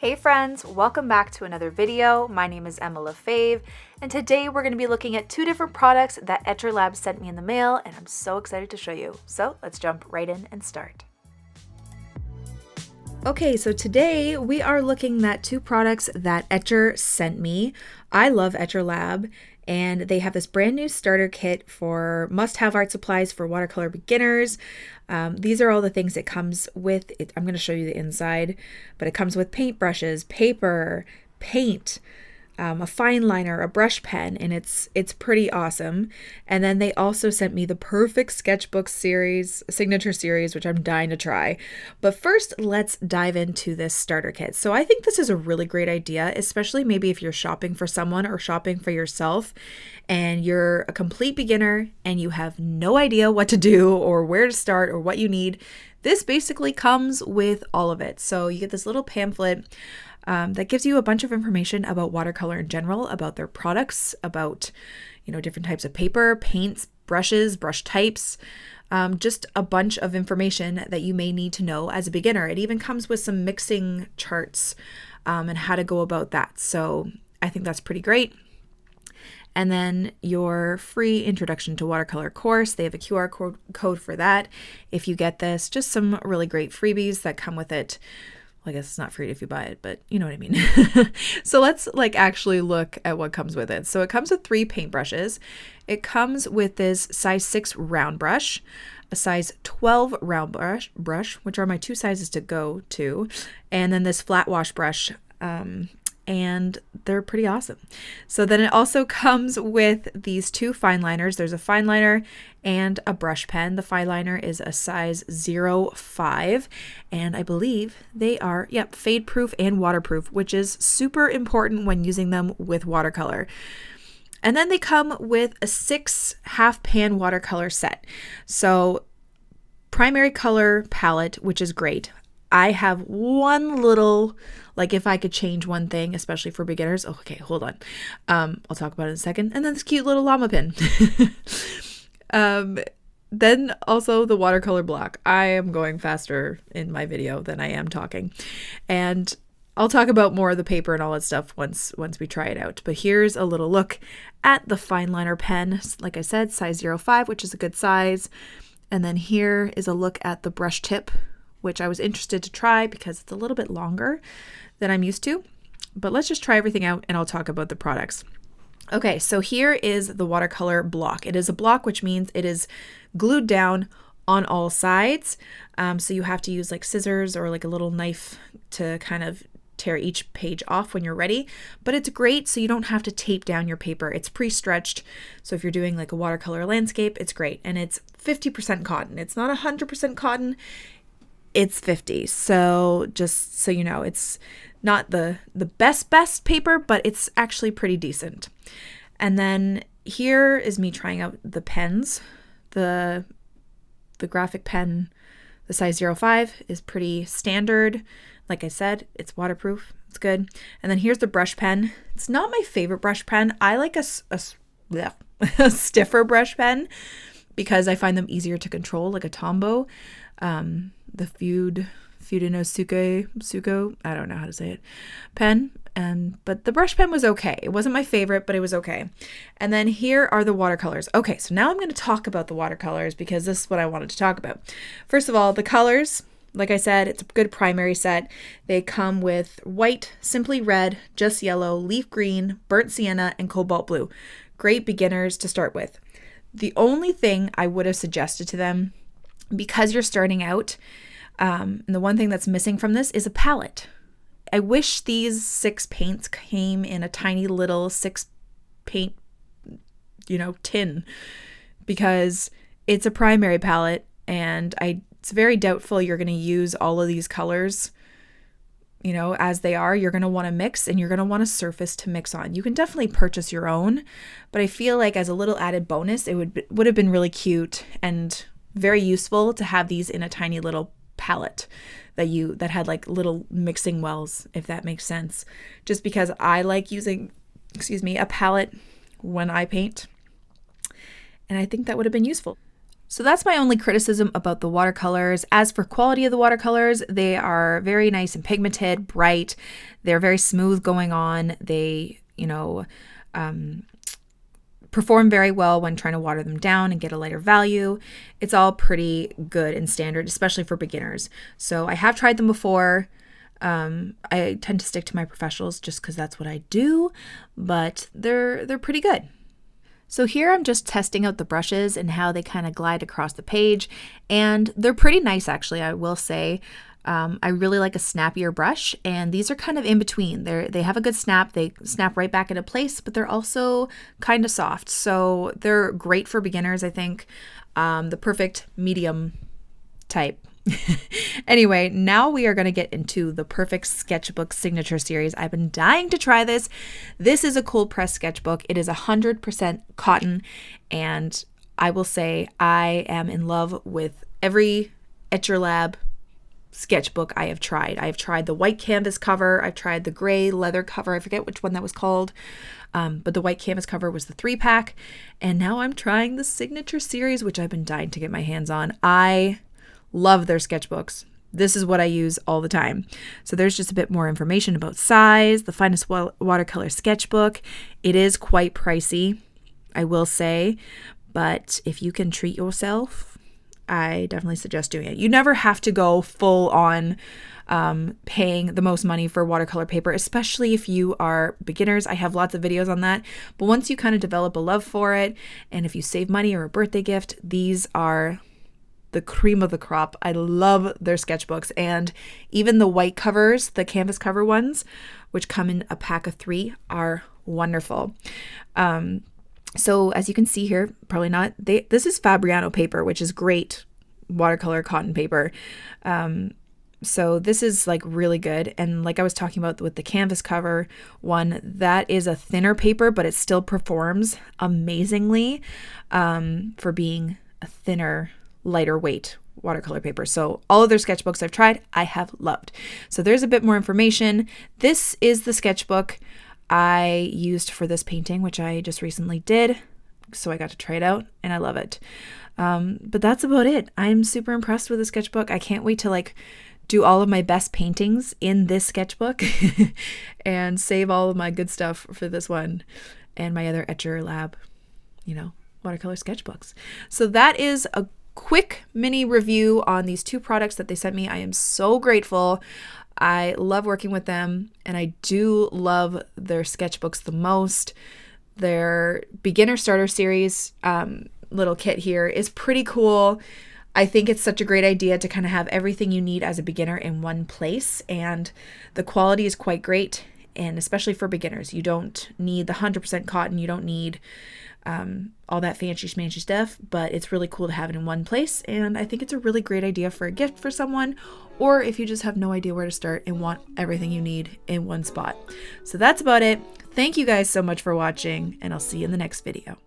Hey friends, welcome back to another video. My name is Emma Lefebvre, and today we're going to be looking at two different products that Etchr Lab sent me in the mail, and I'm so excited to show you. So let's jump right in and start. Okay, so today we are looking at two products that Etchr sent me. I love Etchr Lab, and they have this brand new starter kit for must-have art supplies for watercolor beginners. These are all the things it comes with. I'm going to show you the inside, but it comes with paintbrushes, paper, paint, a fine liner, a brush pen, and it's pretty awesome. And then they also sent me the perfect sketchbook series, signature series, which I'm dying to try. But first, let's dive into this starter kit. So I think this is a really great idea, especially maybe if you're shopping for someone or shopping for yourself and you're a complete beginner and you have no idea what to do or where to start or what you need. This basically comes with all of it. So you get this little pamphlet that gives you a bunch of information about watercolor in general, about their products, about, different types of paper, paints, brushes, brush types, just a bunch of information that you may need to know as a beginner. It even comes with some mixing charts and how to go about that. So I think that's pretty great. And then your free introduction to watercolor course. They have a QR code for that. If you get this, just some really great freebies that come with it. Well, I guess it's not free if you buy it, but you know what I mean. So let's actually look at what comes with it. So it comes with 3 paintbrushes. It comes with this size 6 round brush, a size 12 round brush, which are my 2 sizes to go to, and then this flat wash brush, and they're pretty awesome. So then it also comes with these 2 fine liners. There's a fine liner and a brush pen. The fine liner is a size 05, and I believe they are, fade proof and waterproof, which is super important when using them with watercolor. And then they come with a 6 half pan watercolor set. So primary color palette, which is great. I have one little, if I could change one thing, especially for beginners. Oh, okay, hold on. I'll talk about it in a second. And then this cute little llama pin. Then also the watercolor block. I am going faster in my video than I am talking. And I'll talk about more of the paper and all that stuff once we try it out. But here's a little look at the fine liner pen. Like I said, size 05, which is a good size. And then here is a look at the brush tip, which I was interested to try because it's a little bit longer than I'm used to. But let's just try everything out and I'll talk about the products. Okay, so here is the watercolor block. It is a block, which means it is glued down on all sides. So you have to use scissors or a little knife to kind of tear each page off when you're ready. But it's great so you don't have to tape down your paper. It's pre-stretched. So if you're doing a watercolor landscape, it's great. And it's 50% cotton. It's not 100% cotton. It's 50. So just so you know, it's not the best paper, but it's actually pretty decent. And then here is me trying out the pens. The graphic pen, the size 05 is pretty standard. Like I said, it's waterproof. It's good. And then here's the brush pen. It's not my favorite brush pen. I like a stiffer brush pen because I find them easier to control, like a Tombow. The Fudenosuke, I don't know how to say it, pen. But the brush pen was okay. It wasn't my favorite, but it was okay. And then here are the watercolors. Okay, so now I'm going to talk about the watercolors because this is what I wanted to talk about. First of all, the colors, like I said, it's a good primary set. They come with white, simply red, just yellow, leaf green, burnt sienna, and cobalt blue. Great beginners to start with. The only thing I would have suggested to them, because you're starting out, and the one thing that's missing from this is a palette. I wish these 6 paints came in a tiny little 6 paint, tin, because it's a primary palette and it's very doubtful you're going to use all of these colors, as they are. You're going to want to mix and you're going to want a surface to mix on. You can definitely purchase your own, but I feel like as a little added bonus, it would have been really cute and very useful to have these in a tiny little palette that had little mixing wells, if that makes sense. Just because I like using, a palette when I paint, and I think that would have been useful. So that's my only criticism about the watercolors. As for quality of the watercolors, they are very nice and pigmented, bright. They're very smooth going on. They, perform very well when trying to water them down and get a lighter value. It's all pretty good and standard, especially for beginners. So I have tried them before. I tend to stick to my professionals just because that's what I do, but they're pretty good. So here I'm just testing out the brushes and how they kind of glide across the page, and they're pretty nice actually, I will say. I really like a snappier brush, and these are kind of in between. They have a good snap. They snap right back into place, but they're also kind of soft. So they're great for beginners, I think. The perfect medium type. Anyway, now we are going to get into the Perfect Sketchbook Signature Series. I've been dying to try this. This is a cold press sketchbook. It is 100% cotton, and I will say I am in love with every Etchr Lab sketchbook I have tried. I have tried the white canvas cover. I've tried the gray leather cover. I forget which one that was called. But the white canvas cover was the 3-pack. And now I'm trying the Signature Series, which I've been dying to get my hands on. I love their sketchbooks. This is what I use all the time. So there's just a bit more information about size, the finest watercolor sketchbook. It is quite pricey, I will say. But if you can treat yourself, I definitely suggest doing it. You never have to go full on paying the most money for watercolor paper, especially if you are beginners. I have lots of videos on that. But once you kind of develop a love for it, and if you save money or a birthday gift, these are the cream of the crop. I love their sketchbooks, and even the white covers, the canvas cover ones, which come in a pack of 3, are wonderful. So as you can see here, probably not, this is Fabriano paper, which is great watercolor cotton paper. So this is like really good. And like I was talking about with the canvas cover one, that is a thinner paper, but it still performs amazingly for being a thinner, lighter weight watercolor paper. So all of their sketchbooks I've tried, I have loved. So there's a bit more information. This is the sketchbook I used for this painting, which I just recently did. So I got to try it out and I love it. But that's about it. I'm super impressed with the sketchbook. I can't wait to do all of my best paintings in this sketchbook and save all of my good stuff for this one and my other Etchr Lab, watercolor sketchbooks. So that is a quick mini review on these 2 products that they sent me. I am so grateful. I love working with them, and I do love their sketchbooks the most. Their beginner starter series little kit here is pretty cool. I think it's such a great idea to kind of have everything you need as a beginner in one place, and the quality is quite great, and especially for beginners. You don't need the 100% cotton. You don't need all that fancy schmancy stuff, but it's really cool to have it in one place, and I think it's a really great idea for a gift for someone, or if you just have no idea where to start and want everything you need in one spot. So that's about it. Thank you guys so much for watching, and I'll see you in the next video.